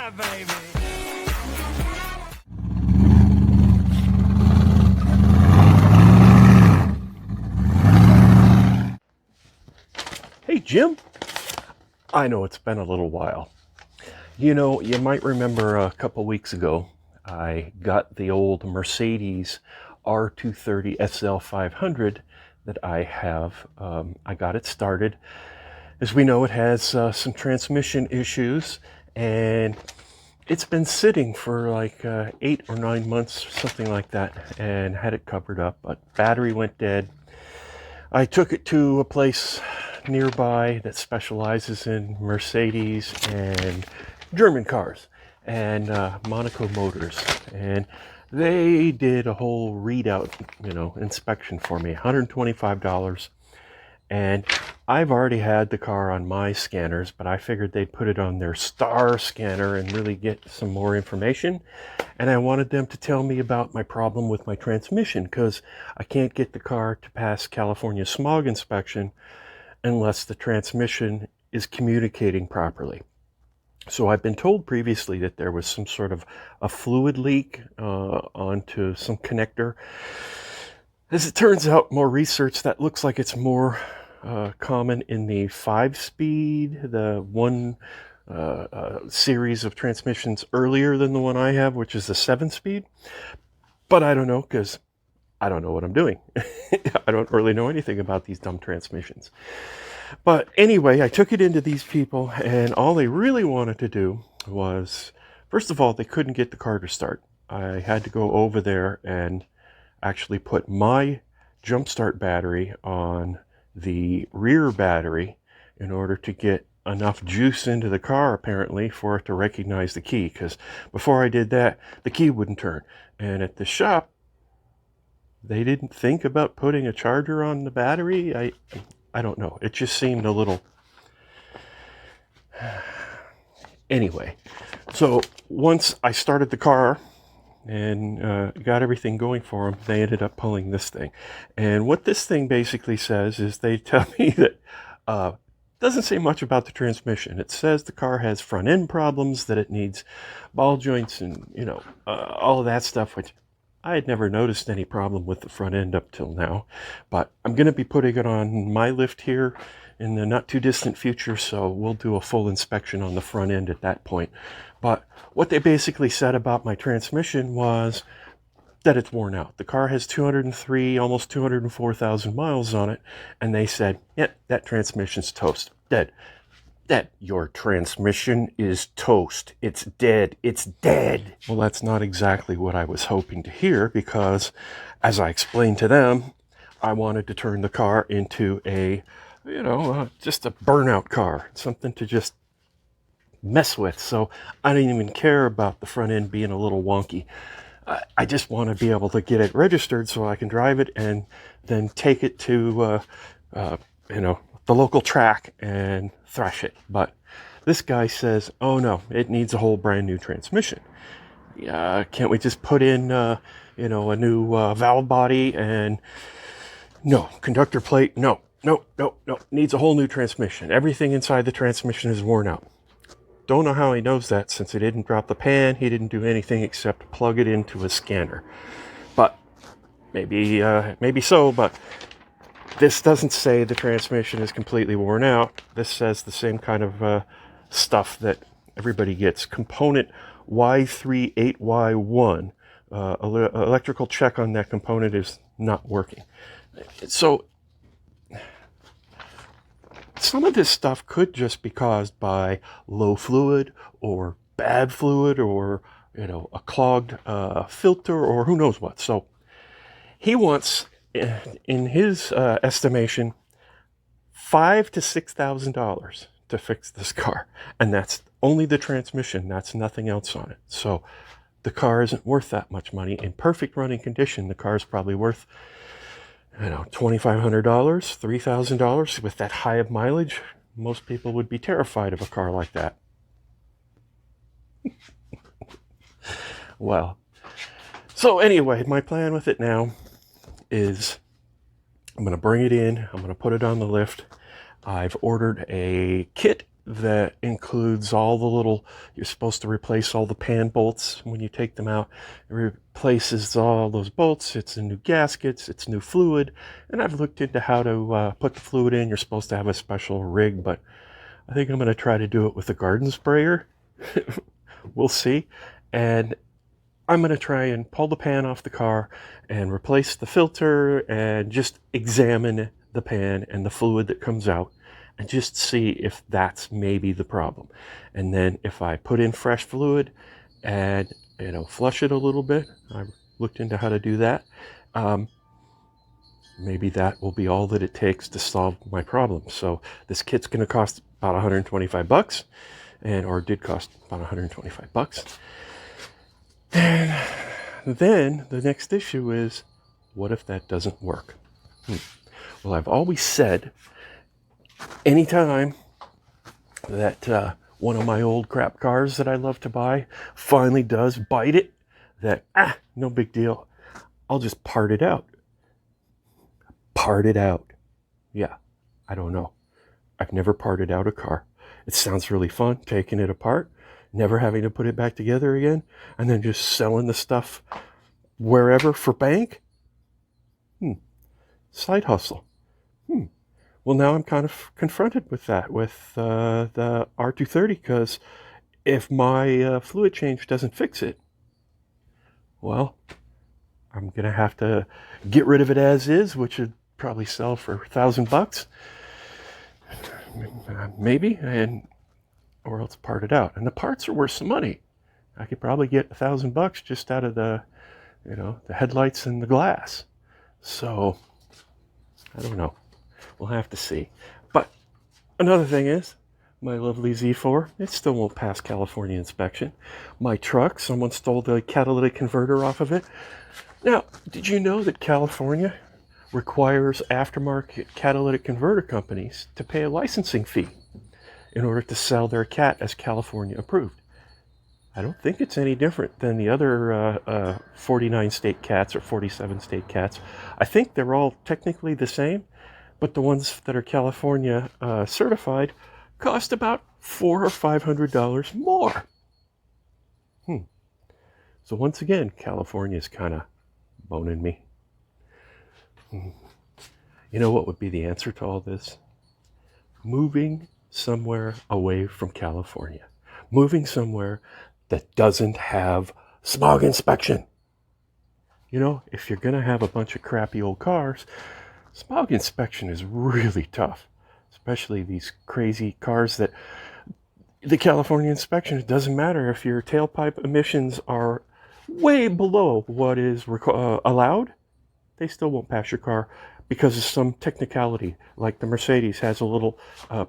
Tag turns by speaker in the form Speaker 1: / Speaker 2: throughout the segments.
Speaker 1: Yeah, baby.
Speaker 2: Hey, Jim. I know it's been a little while. You know, you might remember a couple weeks ago, I got the old Mercedes r230 SL500 that I have. I got it started. As we know, it has some transmission issues, and it's been sitting for like 8 or 9 months, something like that, and had it covered up, but battery went dead. I took it to a place nearby that specializes in Mercedes and German cars and Monaco Motors, and they did a whole readout, inspection for me, $125. And I've already had the car on my scanners, but I figured they'd put it on their star scanner and really get some more information. And I wanted them to tell me about my problem with my transmission, because I can't get the car to pass California smog inspection unless the transmission is communicating properly. So I've been told previously that there was some sort of a fluid leak onto some connector. As it turns out, more research, that looks like it's more common in the 5-speed, the one series of transmissions earlier than the one I have, which is the 7-speed. But I don't know, because I don't know what I'm doing. I don't really know anything about these dumb transmissions. But anyway, I took it into these people, and all they really wanted to do was, first of all, they couldn't get the car to start. I had to go over there and actually put my jump start battery on the rear battery in order to get enough juice into the car, apparently, for it to recognize the key, because before I did that, the key wouldn't turn. And at the shop, they didn't think about putting a charger on the battery. I don't know. It just seemed a little... Anyway, so once I started the car and got everything going for them, they ended up pulling this thing. And what this thing basically says is, they tell me that doesn't say much about the transmission. It says the car has front end problems, that it needs ball joints and all of that stuff, which I had never noticed any problem with the front end up till now. But I'm going to be putting it on my lift here in the not too distant future, so we'll do a full inspection on the front end at that point. But what they basically said about my transmission was that it's worn out. The car has 203, almost 204,000 miles on it, and they said, yeah, that transmission's toast, dead. Dead. Your transmission is toast. It's dead. It's dead. Well, that's not exactly what I was hoping to hear, because as I explained to them, I wanted to turn the car into a, just a burnout car, something to just mess with. So I didn't even care about the front end being a little wonky. I just want to be able to get it registered so I can drive it and then take it to, the local track and thrash it. But this guy says, oh no, it needs a whole brand new transmission. Can't we just put in, a new valve body and no, conductor plate? No, needs a whole new transmission. Everything inside the transmission is worn out. Don't know how he knows that, since he didn't drop the pan, he didn't do anything except plug it into a scanner. But maybe so, but this doesn't say the transmission is completely worn out. This says the same kind of stuff that everybody gets. Component Y38Y1. Electrical check on that component is not working. So some of this stuff could just be caused by low fluid or bad fluid, or a clogged filter, or who knows what. So he wants, in his estimation, $5,000 to $6,000 to fix this car, and that's only the transmission. That's nothing else on it. So the car isn't worth that much money. In perfect running condition, the car is probably worth, $2,500, $3,000. With that high of mileage, most people would be terrified of a car like that. Well, so anyway, my plan with it now is I'm going to bring it in. I'm going to put it on the lift. I've ordered a kit that includes all the little, you're supposed to replace all the pan bolts when you take them out. It replaces all those bolts. It's new gaskets, it's new fluid. And I've looked into how to put the fluid in. You're supposed to have a special rig, but I think I'm going to try to do it with a garden sprayer. We'll see. And I'm going to try and pull the pan off the car and replace the filter and just examine the pan and the fluid that comes out and just see if that's maybe the problem. And then if I put in fresh fluid and, flush it a little bit, I looked into how to do that. Maybe that will be all that it takes to solve my problem. So this kit's going to cost about 125 bucks, or did cost about 125 bucks. And then the next issue is, what if that doesn't work? Well, I've always said, anytime that one of my old crap cars that I love to buy finally does bite it, that, no big deal. I'll just part it out. Part it out. Yeah, I don't know. I've never parted out a car. It sounds really fun, taking it apart, never having to put it back together again, and then just selling the stuff wherever for bank. Side hustle. Well, now I'm kind of confronted with that, with the r230, because if my fluid change doesn't fix it, well, I'm going to have to get rid of it as is, which would probably sell for $1,000, maybe, or else part it out. And the parts are worth some money. I could probably get $1,000 just out of the headlights and the glass. So, I don't know. We'll have to see. But another thing is, my lovely Z4, it still won't pass California inspection. My truck, someone stole the catalytic converter off of it. Now, did you know that California requires aftermarket catalytic converter companies to pay a licensing fee in order to sell their cat as California approved? I don't think it's any different than the other 49 state cats or 47 state cats. I think they're all technically the same, but the ones that are California certified cost about $400 or $500 more. So once again, California's kind of boning me. You know what would be the answer to all this? Moving somewhere away from California. Moving somewhere that doesn't have smog inspection. If you're going to have a bunch of crappy old cars, smog inspection is really tough, especially these crazy cars that the California inspection, it doesn't matter if your tailpipe emissions are way below what is allowed, they still won't pass your car because of some technicality. Like the Mercedes has a little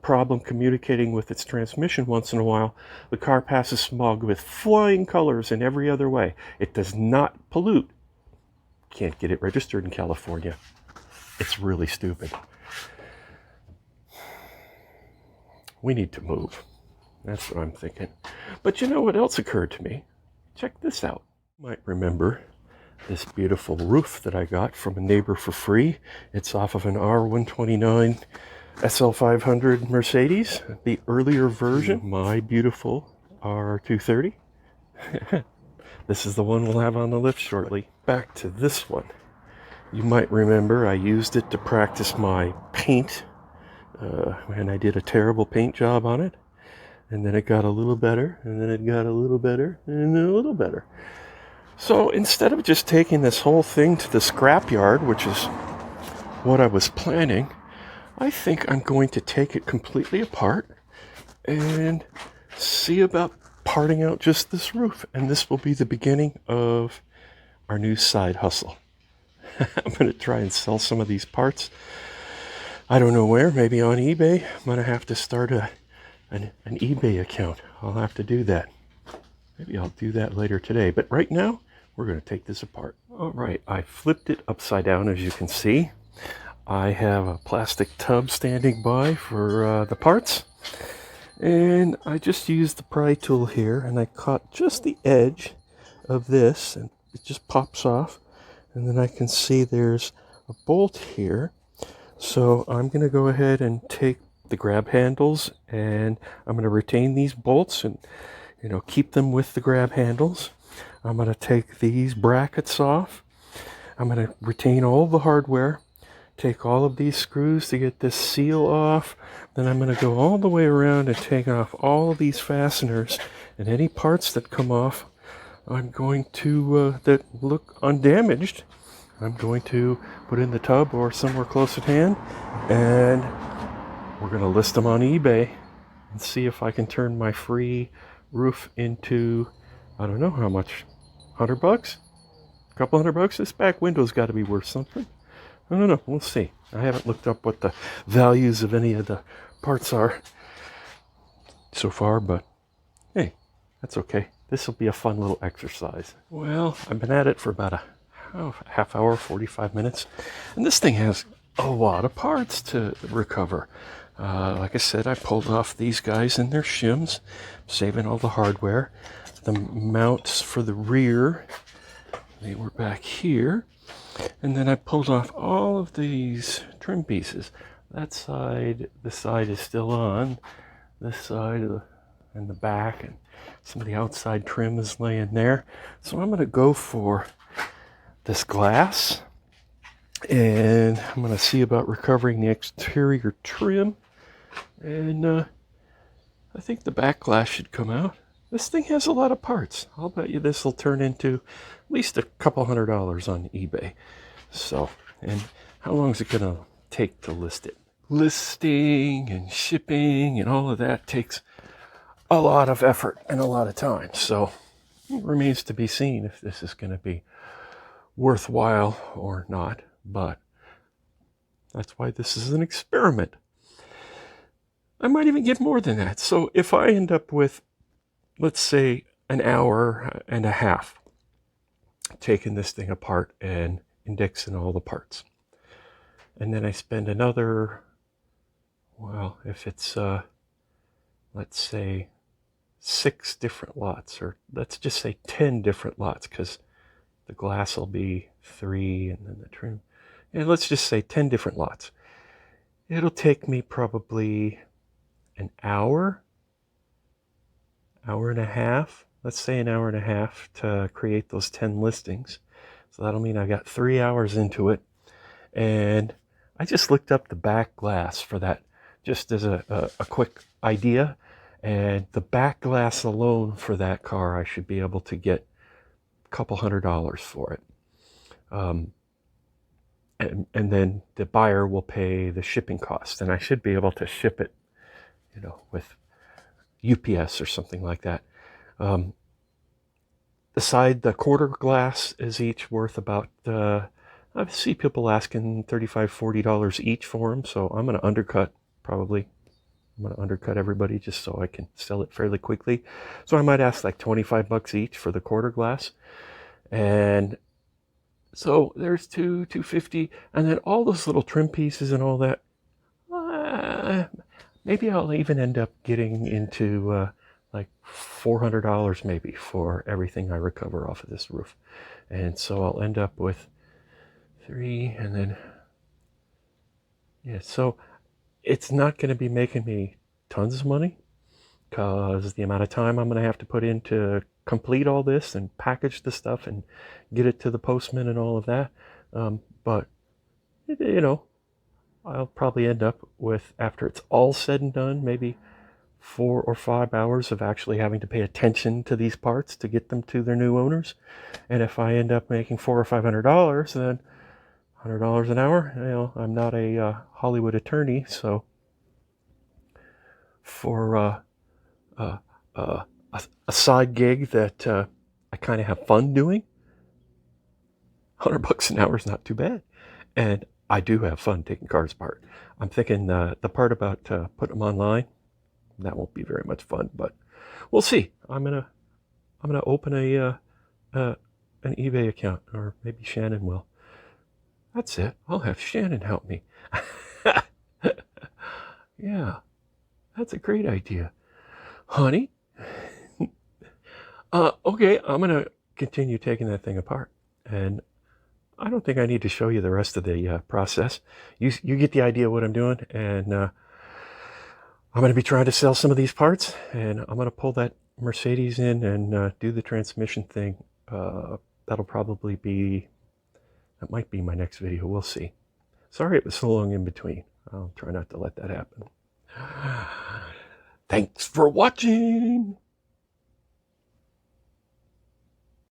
Speaker 2: problem communicating with its transmission once in a while. The car passes smog with flying colors in every other way. It does not pollute. Can't get it registered in California. It's really stupid. We need to move. That's what I'm thinking. But you know what else occurred to me? Check this out. You might remember this beautiful roof that I got from a neighbor for free. It's off of an R129 SL500 Mercedes, the earlier version. My beautiful R230. This is the one we'll have on the lift shortly. Back to this one. You might remember I used it to practice my paint, and I did a terrible paint job on it. And then it got a little better, and then it got a little better, and then a little better. So instead of just taking this whole thing to the scrapyard, which is what I was planning, I think I'm going to take it completely apart and see about parting out just this roof. And this will be the beginning of our new side hustle. I'm going to try and sell some of these parts. I don't know where, maybe on eBay. I'm going to have to start an eBay account. I'll have to do that. Maybe I'll do that later today. But right now, we're going to take this apart. All right, I flipped it upside down, as you can see. I have a plastic tub standing by for the parts. And I just used the pry tool here, and I caught just the edge of this, and it just pops off. And then I can see there's a bolt here. So I'm going to go ahead and take the grab handles, and I'm going to retain these bolts and keep them with the grab handles. I'm going to take these brackets off. I'm going to retain all the hardware, take all of these screws to get this seal off. Then I'm going to go all the way around and take off all of these fasteners, and any parts that come off, I'm going to, that look undamaged, I'm going to put in the tub or somewhere close at hand, and we're going to list them on eBay and see if I can turn my free roof into, I don't know how much, $100? A couple $100? This back window's got to be worth something. I don't know. We'll see. I haven't looked up what the values of any of the parts are so far, but hey, that's okay. This will be a fun little exercise. Well, I've been at it for about a half hour, 45 minutes, and this thing has a lot of parts to recover. Like I said, I pulled off these guys and their shims, saving all the hardware. The mounts for the rear, they were back here. And then I pulled off all of these trim pieces. That side, the side is still on. This side and the back, and some of the outside trim is laying there. So I'm going to go for this glass, and I'm going to see about recovering the exterior trim. And I think the back glass should come out. This thing has a lot of parts. I'll bet you this will turn into at least a couple $100 on eBay. So, and how long is it going to take to list it? Listing and shipping and all of that takes a lot of effort and a lot of time. So it remains to be seen if this is going to be worthwhile or not. But that's why this is an experiment. I might even get more than that. So if I end up with, let's say, an hour and a half taking this thing apart and indexing all the parts, and then I spend another, well, if it's let's say 6 different lots, or let's just say 10 different lots, because the glass will be 3 and then the trim, and let's just say 10 different lots. It'll take me probably an hour and a half, let's say an hour and a half, to create those 10 listings. So that'll mean I got 3 hours into it. And I just looked up the back glass for that, just as a quick idea. And the back glass alone for that car, I should be able to get a couple $100 for it. And then the buyer will pay the shipping cost. And I should be able to ship it, with UPS or something like that. The quarter glass is each worth about, I see people asking $35, $40 each for them, so I'm going to undercut, probably. I'm going to undercut everybody just so I can sell it fairly quickly. So I might ask like $25 each for the quarter glass. And so there's $250, and then all those little trim pieces and all that. Maybe I'll even end up getting into like $400 maybe for everything I recover off of this roof. And so I'll end up with 3, and then, yeah, so it's not going to be making me tons of money, because the amount of time I'm going to have to put in to complete all this and package the stuff and get it to the postman and all of that. But, I'll probably end up with, after it's all said and done, maybe 4 or 5 hours of actually having to pay attention to these parts to get them to their new owners. And if I end up making $400 or $500, then $100 an hour. I'm not a Hollywood attorney, so for a side gig that I kind of have fun doing, $100 an hour is not too bad. And I do have fun taking cars apart. I'm thinking the part about putting them online, that won't be very much fun, but we'll see. I'm gonna open an eBay account, or maybe Shannon will. That's it. I'll have Shannon help me. Yeah, that's a great idea, honey. Okay, I'm gonna continue taking that thing apart, and I don't think I need to show you the rest of the process. You get the idea of what I'm doing, and I'm going to be trying to sell some of these parts, and I'm going to pull that Mercedes in and do the transmission thing. That'll probably be, that might be my next video. We'll see. Sorry it was so long in between. I'll try not to let that happen. Thanks for watching.